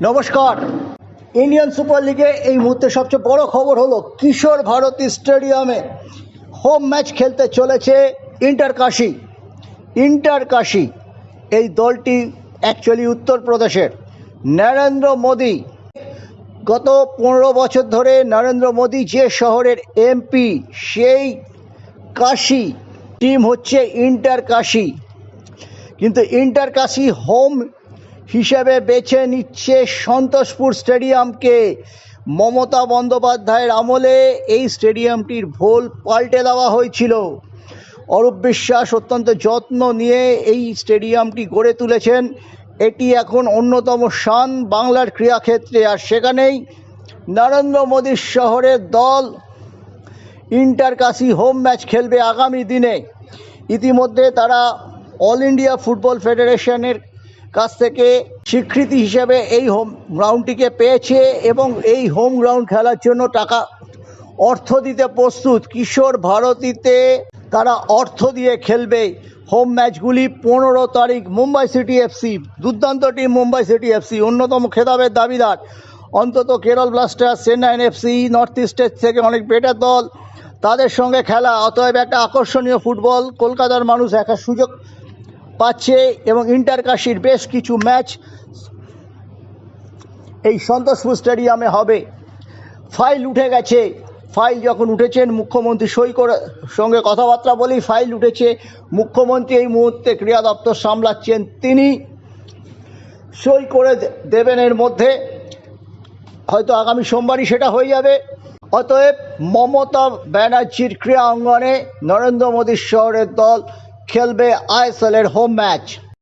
নমস্কার। Indian super লিগে এই মুহূর্তে সবচেয়ে বড় খবর হলো কিশোর ভারতী স্টেডিয়ামে হোম ম্যাচ খেলতে চলেছে ইন্টার কাশী। এই দলটি অ্যাকচুয়ালি উত্তরপ্রদেশের। নরেন্দ্র মোদি গত 15 বছর ধরে নরেন্দ্র মোদি যে শহরের এমপি, সেই কাশী টিম হচ্ছে ইন্টার কাশী। কিন্তু ইন্টার কাশী হোম হিসেবে বেছে নিচ্ছে সন্তোষপুর স্টেডিয়ামকে। মমতা বন্দ্যোপাধ্যায়ের আমলে এই স্টেডিয়ামটির ভোল পাল্টে দেওয়া হয়েছিল। অরূপ বিশ্বাস অত্যন্ত যত্ন নিয়ে এই স্টেডিয়ামটি গড়ে তুলেছেন। এটি এখন অন্যতম শান বাংলার ক্রীড়াক্ষেত্রে। আর সেখানেই নরেন্দ্র মোদীর শহরের দল ইন্টার কাশী হোম ম্যাচ খেলবে আগামী দিনে। ইতিমধ্যে তারা অল ইন্ডিয়া ফুটবল ফেডারেশনের কাছ থেকে স্বীকৃতি হিসেবে এই হোম গ্রাউন্ডটিকে পেয়েছে এবং এই হোম গ্রাউন্ড খেলার জন্য অর্থ দিতে প্রস্তুত। কিশোর ভারতীতে তারা অর্থ দিয়ে খেলবে হোম ম্যাচগুলি। 15 তারিখ মুম্বাই সিটি এফসি, দুর্দান্ত টিম মুম্বাই সিটি এফসি, অন্যতম খেতাবের দাবিদার। অন্তত Kerala Blasters, Chennai FC, north ইস্টের থেকে অনেক বেটার দল, তাদের সঙ্গে খেলা। অতএব একটা আকর্ষণীয় ফুটবল কলকাতার মানুষ একটা সুযোগ পাচ্ছে এবং ইন্টার কাশীর বেশ কিছু ম্যাচ এই সন্তোষপুর স্টেডিয়ামে হবে। ফাইল উঠে গেছে। ফাইল যখন উঠেছেন, মুখ্যমন্ত্রী সঙ্গে কথাবার্তা বলেই ফাইল উঠেছে। মুখ্যমন্ত্রী এই মুহূর্তে ক্রীড়া দপ্তর সামলাচ্ছেন, তিনি সই করে দেবেন। এর মধ্যে হয়তো আগামী সোমবারই সেটা হয়ে যাবে। অতএব মমতা ব্যানার্জির ক্রীড়া অঙ্গনে নরেন্দ্র মোদীর শহরের দল খেলবে আইএসএলের হোম ম্যাচ।